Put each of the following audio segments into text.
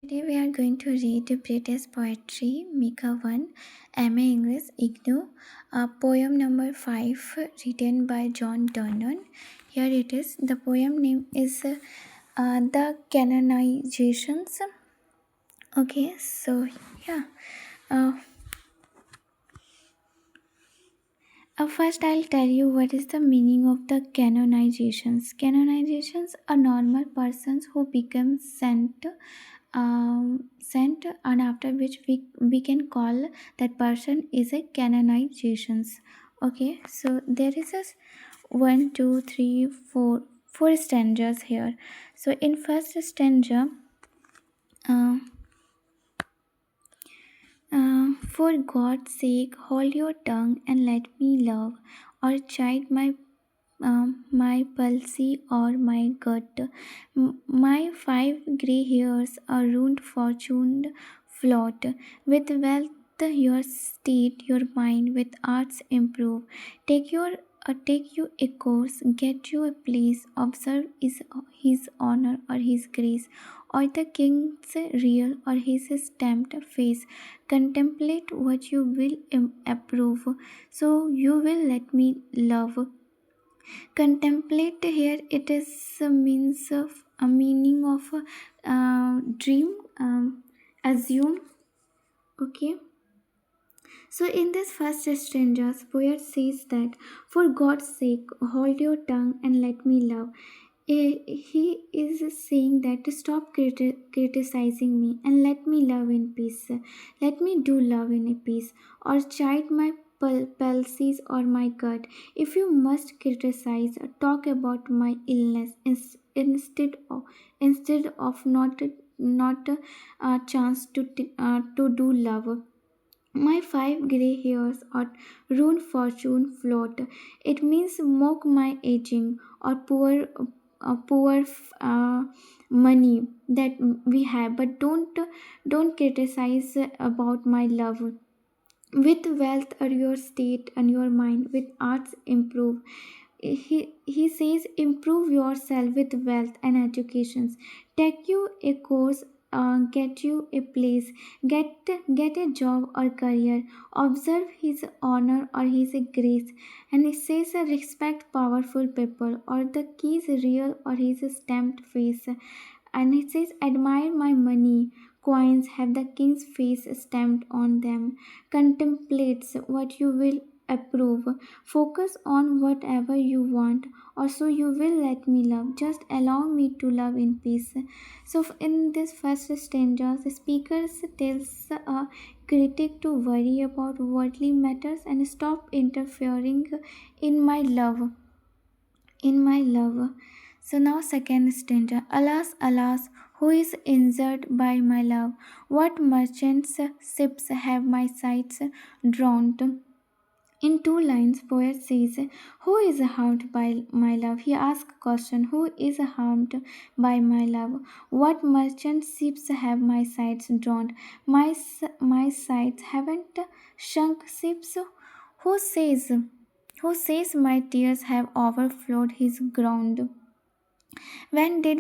Today we are going to read British Poetry Meg 1, MA English IGNOU, poem number 5 written by John Donne. Here it is. The poem name is The Canonizations. Okay, so yeah. Uh, First, I'll tell you what is the meaning of the canonizations. Canonizations are normal persons who become sent, and after which we can call that person is a canonizations. Okay, so there is a one, two, three, four stanzas here. So in first stanza, uh, for God's sake, hold your tongue and let me love, or chide my palsy or my gut. My 5 grey hairs are ruined fortune float. With wealth your state, your mind, with arts improve. Take you a course, get you a place, observe is his honor or his grace, or the king's real or his stamped face. Contemplate what you will approve, so you will let me love. Contemplate here it is a meaning of dream, assume. Okay, so in this first stanza poet says that for God's sake hold your tongue and let me love. He is saying that stop criticizing me and let me love in peace. Let me do love in a peace, or chide my palsies or my gut. If you must criticize, talk about my illness instead of not a chance to do love. My 5 grey hairs or ruined fortune float. It means mock my aging or poor money that we have, but don't criticize about my love. With wealth or your state and your mind, with arts improve. He says improve yourself with wealth and educations. Take you a course, get you a place, get a job or career, observe his honor or his grace. And he says respect powerful people or the keys real or his stamped face. And it says admire my money coins have the king's face stamped on them. Contemplates what you will approve. Focus on whatever you want, or so you will let me love. Just allow me to love in peace. So in this first stanza the speaker tells a critic to worry about worldly matters and stop interfering in my love in my love. So now second stanza. Alas, alas, who is injured by my love? What merchants' ships have my sights drawn to? In 2 lines, poet says, "Who is harmed by my love?" He asks question, "Who is harmed by my love? What merchant ships have my sights drawn? My sights haven't sunk ships. Who says?" Who says my tears have overflowed his ground? When did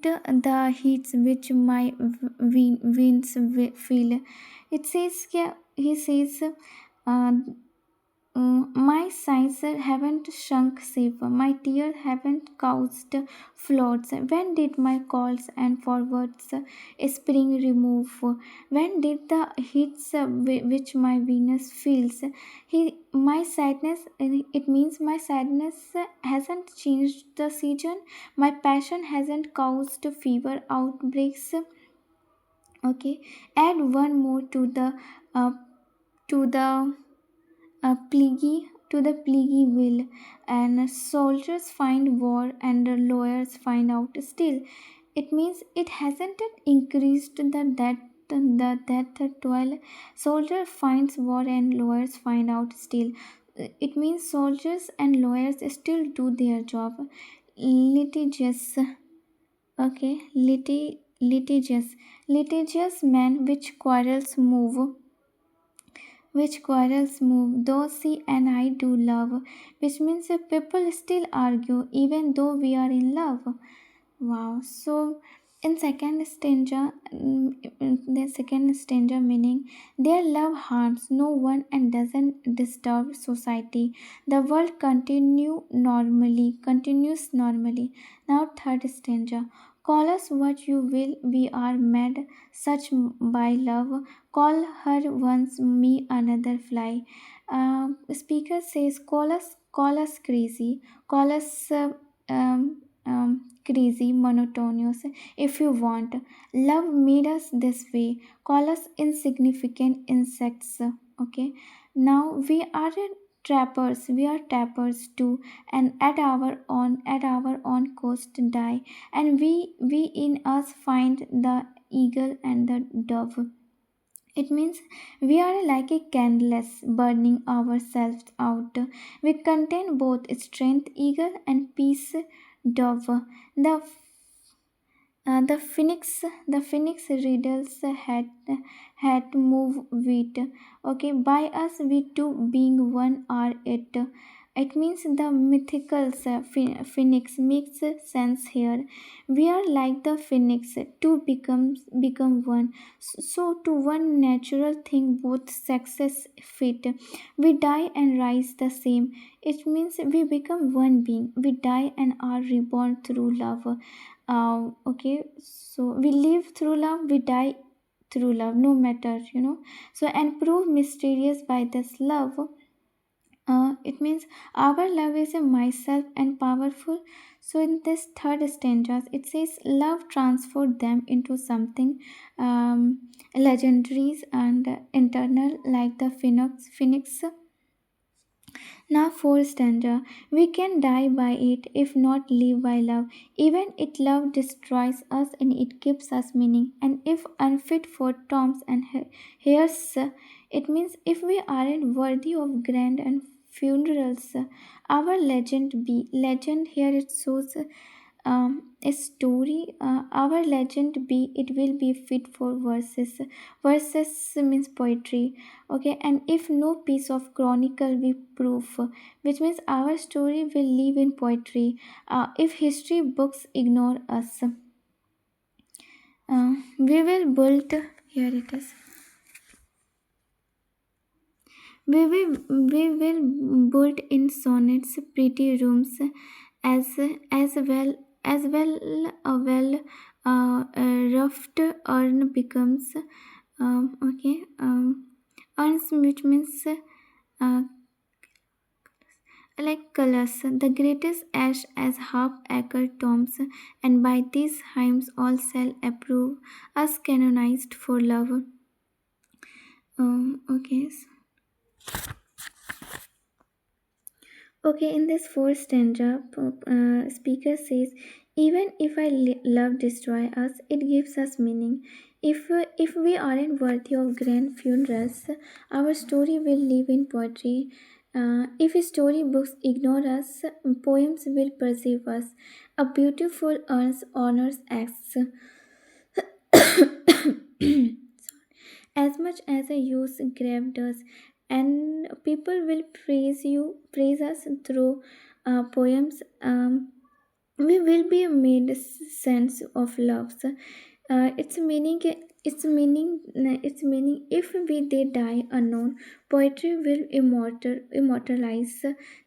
the heats which my winds feel? It says here. He says, uh, my sighs haven't sunk ship, my tears haven't caused floods. When did my calls and forwards spring remove? When did the heats which my Venus feels? My sadness, it means my sadness hasn't changed the season. My passion hasn't caused fever outbreaks. Okay, add one more uh, to the plaguey will, and soldiers find war and the lawyers find out still. It means it hasn't increased the toil. Soldier finds war and lawyers find out still. It means soldiers and lawyers still do their job. Litigious. Okay, litigious man which quarrels move, though she and I do love, which means people still argue even though we are in love. Wow, so In the second stanza meaning, their love harms no one and doesn't disturb society. The world continues normally. Now third stanza. Call us what you will, we are mad such by love. Call her once, me another fly. Speaker says, call us crazy, call us crazy, monotonous if you want. Love made us this way. Call us insignificant insects. Okay. Now we are trappers too, and at our own cost die. And we in us find the eagle and the dove. It means we are like a candleless burning ourselves out. We contain both strength, eagle, and peace, dove. The the phoenix riddles had move wheat. Okay, by us we two being one are it. It means the mythical phoenix makes sense here. We are like the phoenix, two become one. So to one natural thing, both sexes fit. We die and rise the same. It means we become one being. We die and are reborn through love. Okay, so we live through love, we die through love, no matter, so and prove mysterious by this love. It means our love is a myself and powerful. So in this third stanza it says love transformed them into something legendaries and internal like the phoenix. Now, fourth stanza. We can die by it if not live by love. Even if love destroys us and it gives us meaning. And if unfit for tombs and hairs, it means if we aren't worthy of grand and funerals, our legend be. Legend here it shows a story. Our legend be it will be fit for verses. Verses means poetry. Okay, and if no piece of chronicle be proof, which means our story will live in poetry. If history books ignore us, we will build. Here it is. We will build in sonnets pretty rooms as as well roughed urn becomes okay urns which means like colors, the greatest ash as half acre tombs, and by these hymns all shall approve us canonized for love. Okay. Okay, in this fourth stanza, speaker says, "Even if love destroy us, it gives us meaning. If we aren't worthy of grand funerals, our story will live in poetry. If storybooks ignore us, poems will perceive us. A beautiful earns honors acts." As much as a use grave does, and people will praise us through poems. We will be made sense of love. Its meaning if we they die unknown, poetry will immortalize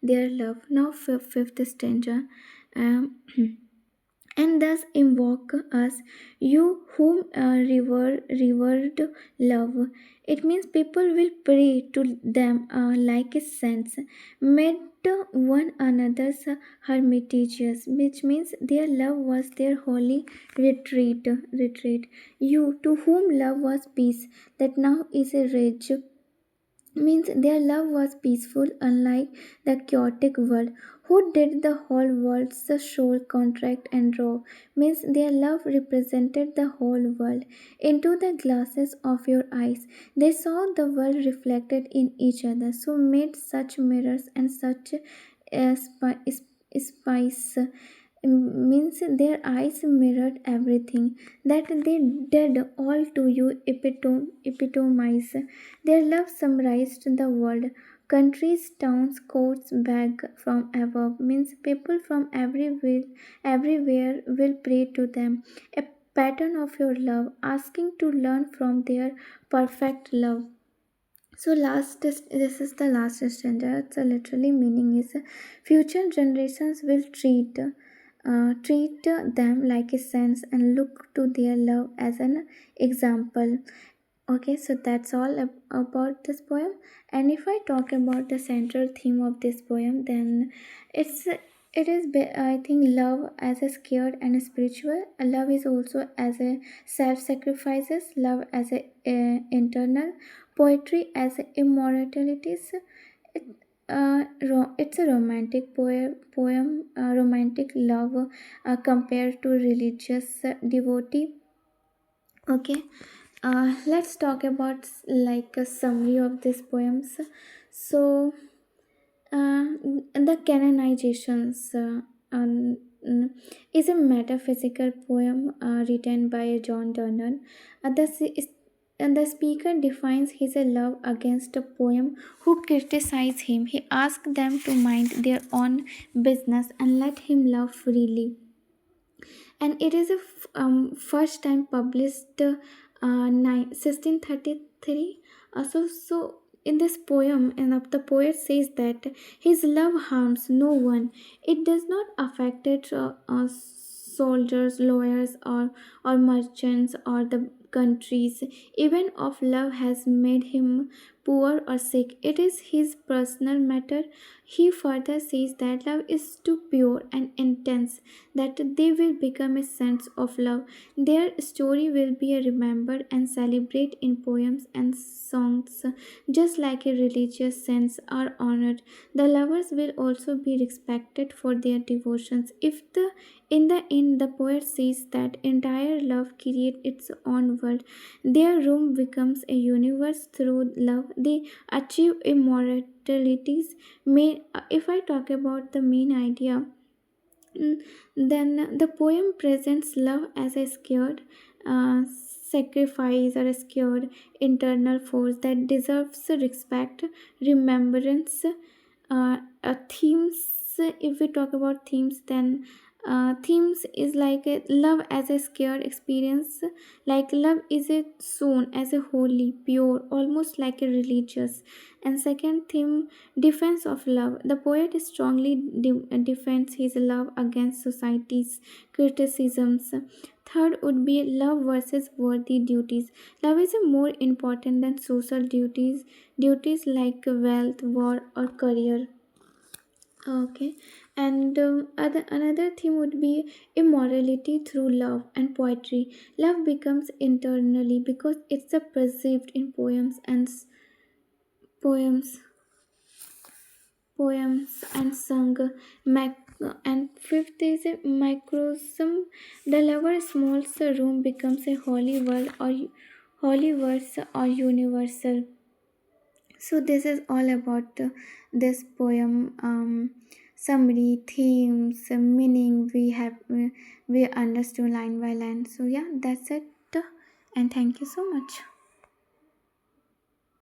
their love. Now fifth stanza. um, and thus invoke us, you whom revered love. It means people will pray to them like a saints, made one another's hermitages, which means their love was their holy retreat. You to whom love was peace, that now is a rage, means their love was peaceful unlike the chaotic world. Who did the whole world's soul contract and draw, means their love represented the whole world. Into the glasses of your eyes they saw the world reflected in each other, so made such mirrors and such spice, means their eyes mirrored everything that they did all to you epitomize. Their love summarized the world. Countries, towns, courts beg from above, means people from everywhere will pray to them. A pattern of your love, asking to learn from their perfect love. So this is the last standard. So literally meaning is future generations will treat them like a saints and look to their love as an example. Okay, so that's all about this poem. And if I talk about the central theme of this poem, then it's I think love as a scared and a spiritual. Love is also as a self-sacrifices. Love as a internal. Poetry as a immortalities. It, it's a romantic poem, romantic love compared to religious devotee. Okay, let's talk about like a summary of these poems. So, the canonizations is a metaphysical poem written by John Donne. And the speaker defines his love against a poem who criticize him. He asks them to mind their own business and let him love freely. And it is a first time published 1633. So in this poem, and the poet says that his love harms no one. It does not affect soldiers, lawyers, or merchants, or the countries. Even of love has made him poor or sick, it is his personal matter. He further says that love is too pure and intense, that they will become a sense of love. Their story will be remembered and celebrated in poems and songs, just like a religious sense are honored. The lovers will also be respected for their devotions. If the in the end the poet says that entire love creates its own world, their room becomes a universe through love. They achieve immortalities. If I talk about the main idea, then the poem presents love as a scared sacrifice or a scared internal force that deserves respect, remembrance. Themes, if we talk about themes, then themes is like a love as a scared experience, like love is a sown as a holy, pure, almost like a religious. And second theme, defense of love. The poet strongly defends his love against society's criticisms. Third would be love versus worthy duties. Love is more important than social duties like wealth, war, or career. Okay, and another theme would be immorality through love and poetry. Love becomes internally because it's perceived in poems poems and sung. And fifth is a microcosm. The lover small room becomes a holy world or holy verse or universal. So this is all about this poem. Summary, themes, meaning we understood line by line. So yeah, that's it. And thank you so much.